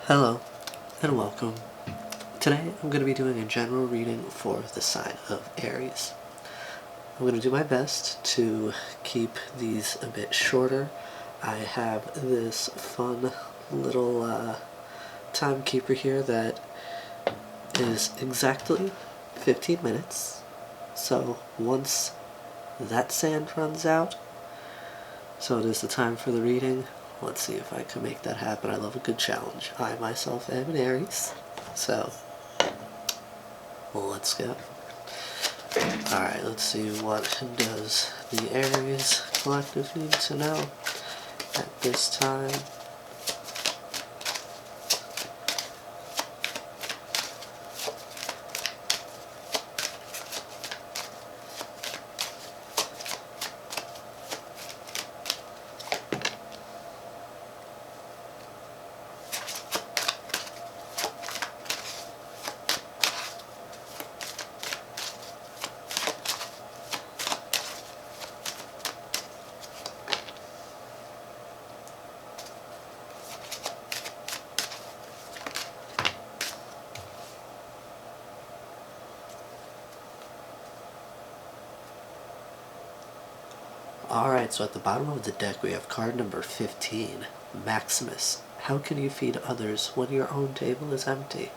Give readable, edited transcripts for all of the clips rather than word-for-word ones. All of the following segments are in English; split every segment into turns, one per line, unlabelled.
Hello and welcome. Today I'm going to be doing a general reading for the sign of Aries. I'm going to do my best to keep these a bit shorter. I have this fun little timekeeper here that is exactly 15 minutes. So once that sand runs out, so it is the time for the reading. Let's see if I can make that happen. I love a good challenge. I myself am an Aries, so let's go. Alright, let's see what does the Aries collective need to know at this time. Alright, so at the bottom of the deck we have card number 15, Maximus. How can you feed others when your own table is empty?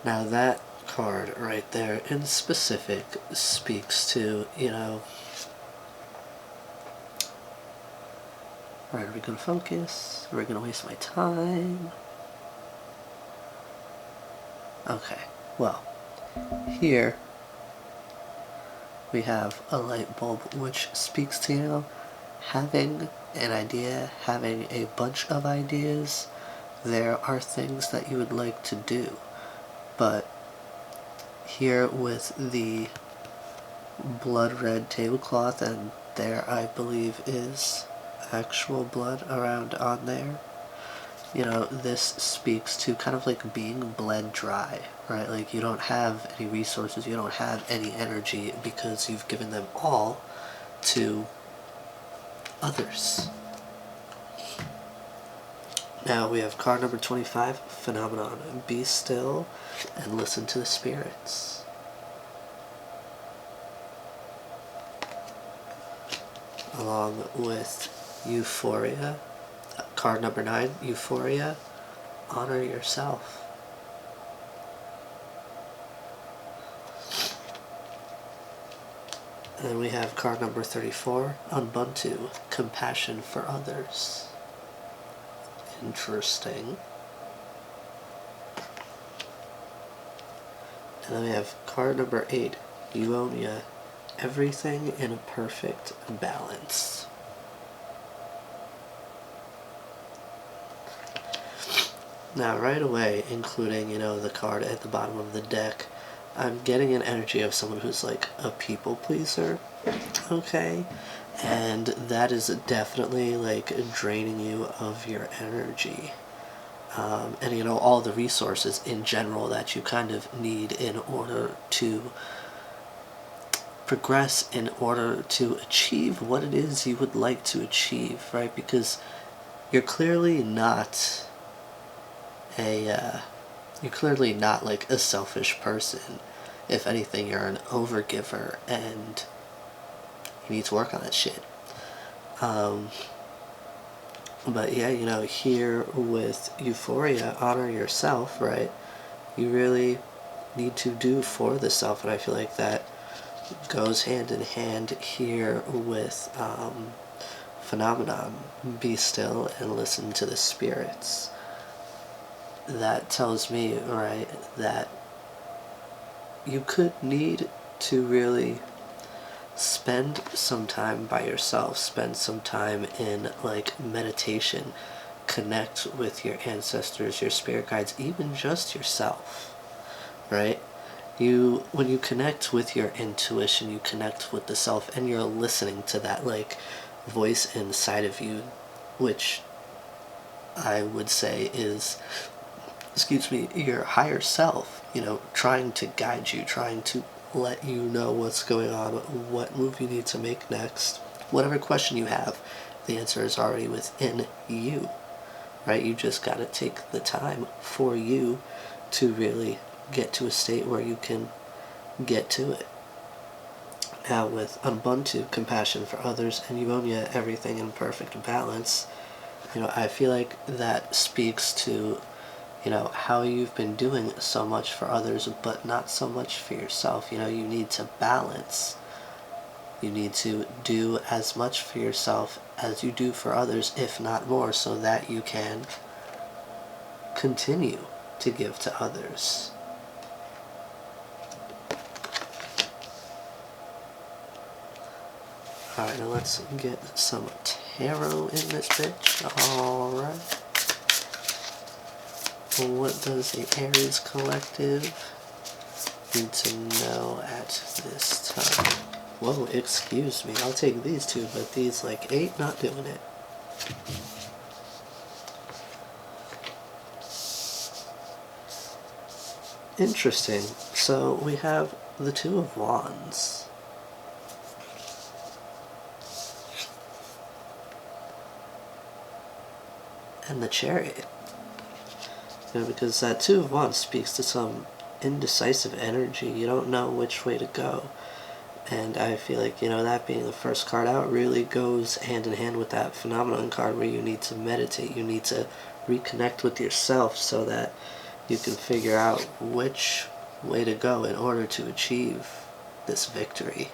Now that card right there in specific speaks to, alright, are we going to focus? Are we going to waste my time? Okay, well, here we have a light bulb which speaks to, having an idea, having a bunch of ideas. There are things that you would like to do, but here with the blood red tablecloth, and there I believe is actual blood around on there, this speaks to kind of like being bled dry, right? Like you don't have any resources, you don't have any energy because you've given them all to others. Now we have card number 25, Phenomenon. Be still and listen to the spirits. Along with Euphoria, card number 9, Euphoria. Honor yourself. And we have card number 34, Ubuntu, compassion for others. Interesting. And then we have card number 8, Euonia, everything in a perfect balance. Now right away, including, the card at the bottom of the deck, I'm getting an energy of someone who's like a people pleaser, okay? And that is definitely like draining you of your energy. And all the resources in general that you kind of need in order to progress, in order to achieve what it is you would like to achieve, right? Because you're clearly not like a selfish person. If anything, you're an overgiver, and you need to work on that shit. But yeah, here with Euphoria, honor yourself, right? You really need to do for the self, and I feel like that goes hand in hand here with Phenomenon. Be still and listen to the spirits. That tells me, right, that you could need to really spend some time by yourself, spend some time in like meditation, connect with your ancestors, your spirit guides, even just yourself, right? When you connect with your intuition, you connect with the self, and you're listening to that like voice inside of you, which I would say is, your higher self, trying to guide you, trying to let you know what's going on, what move you need to make next, whatever question you have. The answer is already within you, right? You just got to take the time for you to really get to a state where you can get to it. Now with Ubuntu, compassion for others, and Euonia, everything in perfect balance, I feel like that speaks to, how you've been doing so much for others, but not so much for yourself. You need to balance. You need to do as much for yourself as you do for others, if not more, so that you can continue to give to others. Alright, now let's get some tarot in this bitch. Alright. What does the Aries collective need to know at this time? Whoa, excuse me. I'll take these two, but these like 8, not doing it. Interesting. So we have the Two of Wands. And the Chariot. Because that Two of Wands speaks to some indecisive energy. You don't know which way to go. And I feel like, that being the first card out really goes hand in hand with that phenomenon card where you need to meditate. You need to reconnect with yourself so that you can figure out which way to go in order to achieve this victory.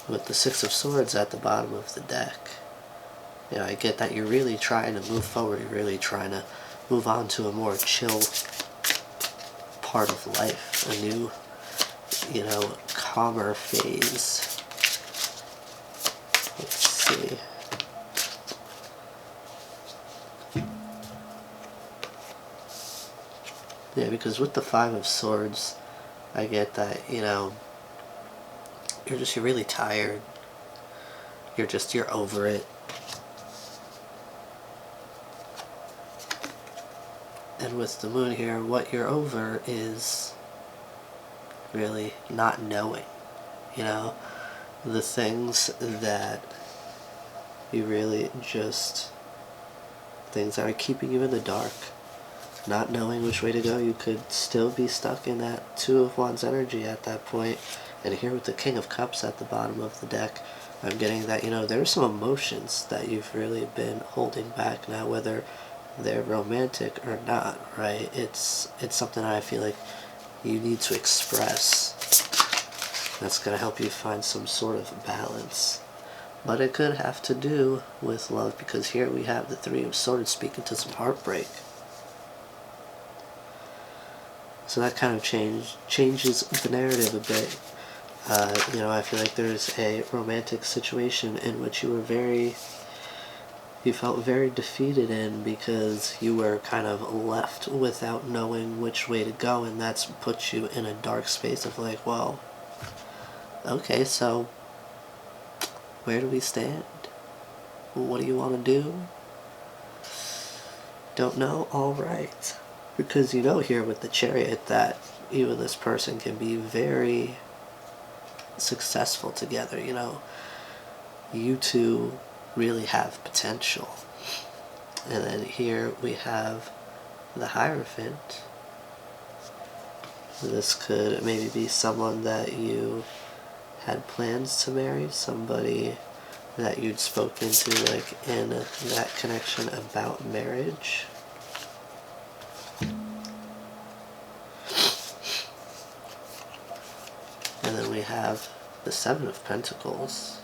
With the Six of Swords at the bottom of the deck, I get that you're really trying to move forward. You're really trying to move on to a more chill part of life, a new, calmer phase. Let's see. Yeah, because with the Five of Swords, I get that, you're really tired. You're over it. And with the Moon here, what you're over is really not knowing, the things that you really just, things that are keeping you in the dark, not knowing which way to go. You could still be stuck in that Two of Wands energy at that point. And here with the King of Cups at the bottom of the deck, I'm getting that, there's some emotions that you've really been holding back now, whether they're romantic or not, right? It's something I feel like you need to express. That's going to help you find some sort of balance. But it could have to do with love, because here we have the Three of Swords speaking to some heartbreak. So that kind of changes the narrative a bit. I feel like there's a romantic situation in which you felt very defeated in, because you were kind of left without knowing which way to go, and that's put you in a dark space of like, well, okay, so where do we stand? What do you want to do? Don't know? Alright. Because here with the Chariot that you and this person can be very successful together. You two really have potential. And then here we have the Hierophant. This could maybe be someone that you had plans to marry, somebody that you'd spoken to like in that connection about marriage. And then we have the Seven of Pentacles.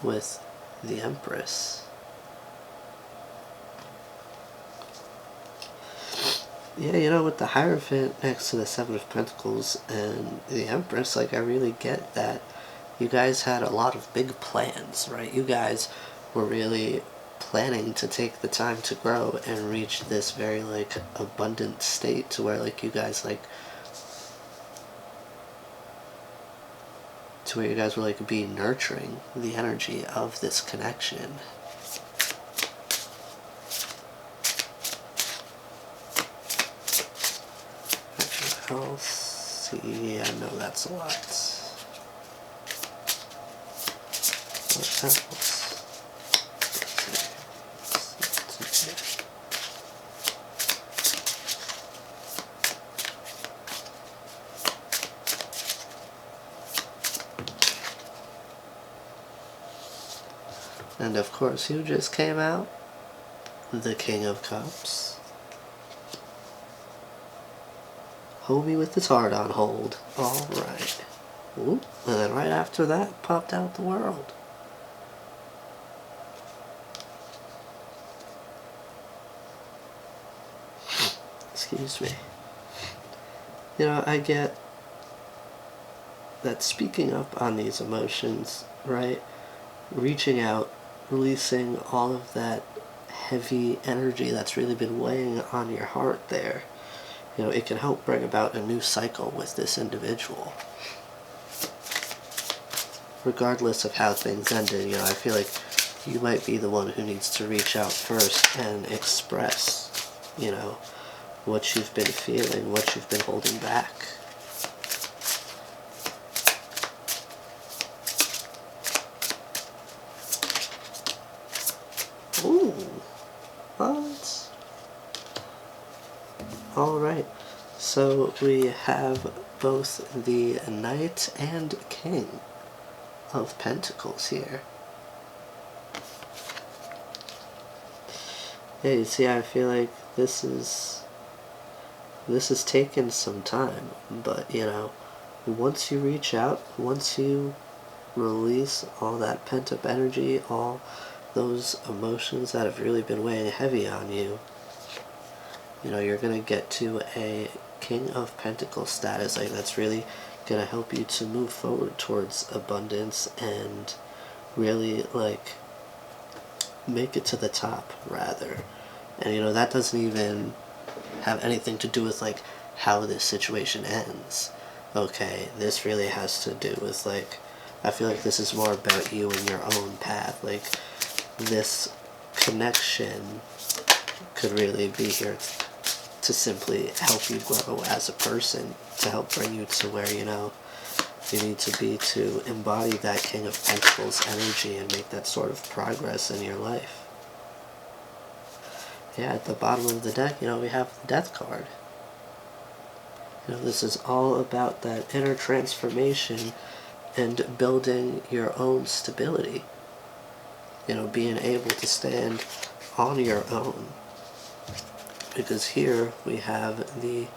With the Empress. Yeah, with the Hierophant next to the Seven of Pentacles and the Empress, like, I really get that you guys had a lot of big plans, right? You guys were really planning to take the time to grow and reach this very, like, abundant state to where, like, you guys, like, to where you guys were, like, be nurturing the energy of this connection. I'll see. I know that's a lot. What else? And of course, who just came out? The King of Cups. Homie with his heart on hold. Alright. And then right after that, popped out the World. Excuse me. You know, I get that speaking up on these emotions, right? Reaching out, releasing all of that heavy energy that's really been weighing on your heart there. You know, it can help bring about a new cycle with this individual. Regardless of how things ended, you know, I feel like you might be the one who needs to reach out first and express, you know, what you've been feeling, what you've been holding back. Ooh, what? Alright, so we have both the Knight and King of Pentacles here. Yeah, you see, I feel like this is taken some time, but you know, once you reach out, once you release all that pent-up energy, all those emotions that have really been weighing heavy on you, you know, you're gonna get to a King of Pentacles status. Like, that's really gonna help you to move forward towards abundance and really, like, make it to the top, rather. And, you know, that doesn't even have anything to do with, like, how this situation ends. Okay, this really has to do with, like, I feel like this is more about you and your own path. Like, this connection could really be here to simply help you grow as a person, to help bring you to where, you know, you need to be to embody that King of Pentacles energy and make that sort of progress in your life. Yeah, at the bottom of the deck, you know, we have the Death card. You know, this is all about that inner transformation and building your own stability. You know, being able to stand on your own. Because here we have the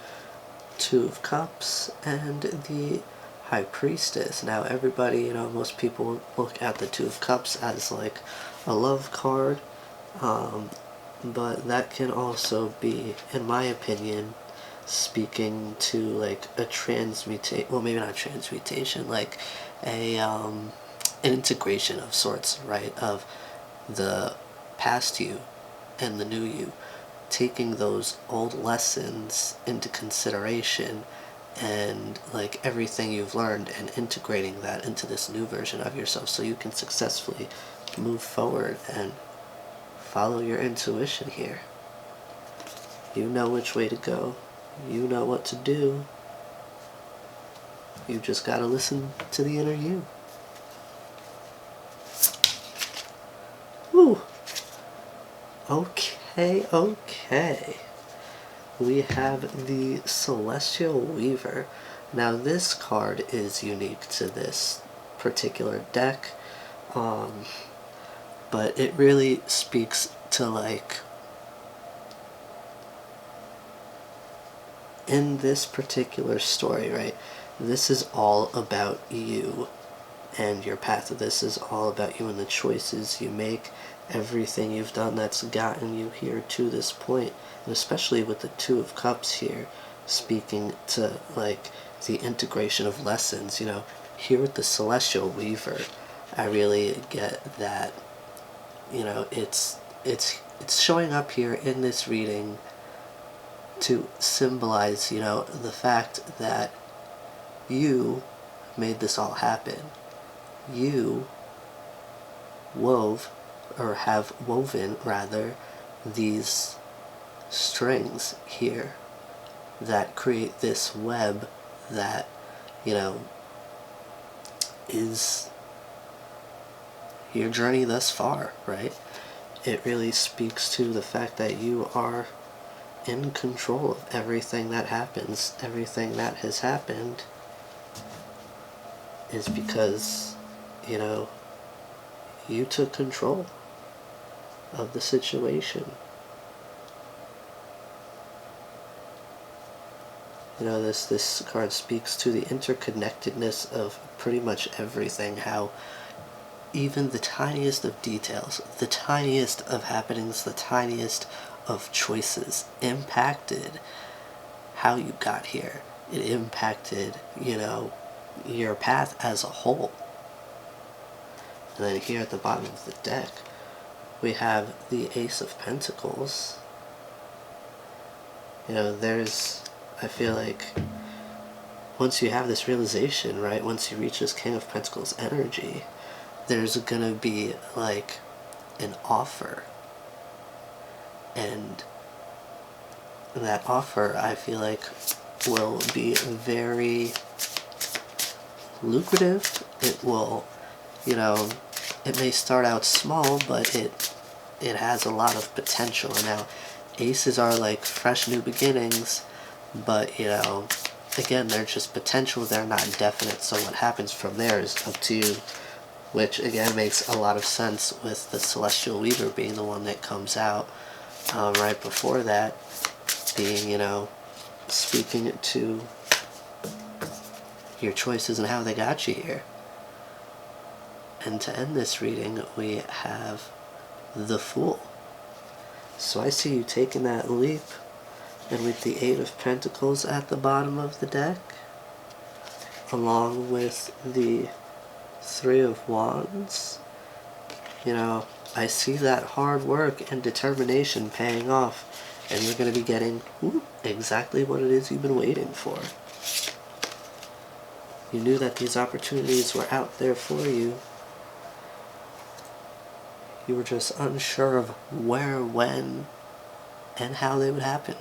Two of Cups and the High Priestess. Now everybody, you know, most people look at the Two of Cups as like a love card, but that can also be, in my opinion, speaking to like a transmutation, well, maybe not transmutation, like a an integration of sorts, right, of the past you and the new you, taking those old lessons into consideration and like everything you've learned and integrating that into this new version of yourself so you can successfully move forward and follow your intuition here. You know which way to go. You know what to do. You just gotta listen to the inner you. Woo! Okay. We have the Celestial Weaver. Now this card is unique to this particular deck, but it really speaks to, like, in this particular story, right, this is all about you and your path. This is all about you and the choices you make, everything you've done that's gotten you here to this point. And especially with the Two of Cups here, speaking to like the integration of lessons, you know, here with the Celestial Weaver, I really get that, you know, it's showing up here in this reading to symbolize, you know, the fact that you made this all happen. You wove, or have woven rather, these strings here that create this web that, you know, is your journey thus far, right? It really speaks to the fact that you are in control of everything that happens. Everything that has happened is because, you know, you took control of the situation. You know, this card speaks to the interconnectedness of pretty much everything, how even the tiniest of details, the tiniest of happenings, the tiniest of choices impacted how you got here. It impacted, you know, your path as a whole. And then here at the bottom of the deck, we have the Ace of Pentacles. You know, I feel like, once you have this realization, right, once you reach this King of Pentacles energy, there's gonna be like an offer. And that offer, I feel like, will be very lucrative. It will, you know, it may start out small, but it has a lot of potential. And now aces are like fresh new beginnings, but, you know, again, they're just potential, they're not definite. So what happens from there is up to you, which again makes a lot of sense with the Celestial Weaver being the one that comes out right before that, being, you know, speaking to your choices and how they got you here. And to end this reading, we have the Fool. So I see you taking that leap, and with the Eight of Pentacles at the bottom of the deck, along with the Three of Wands, you know, I see that hard work and determination paying off, and you're going to be getting exactly what it is you've been waiting for. You knew that these opportunities were out there for you. You were just unsure of where, when, and how they would happen.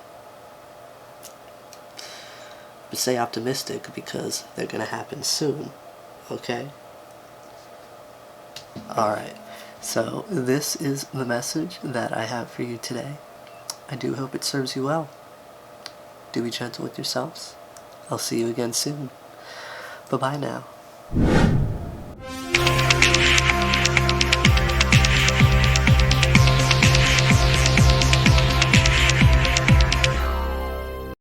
But stay optimistic, because they're going to happen soon, okay? Alright, so this is the message that I have for you today. I do hope it serves you well. Do be gentle with yourselves. I'll see you again soon. Bye-bye now.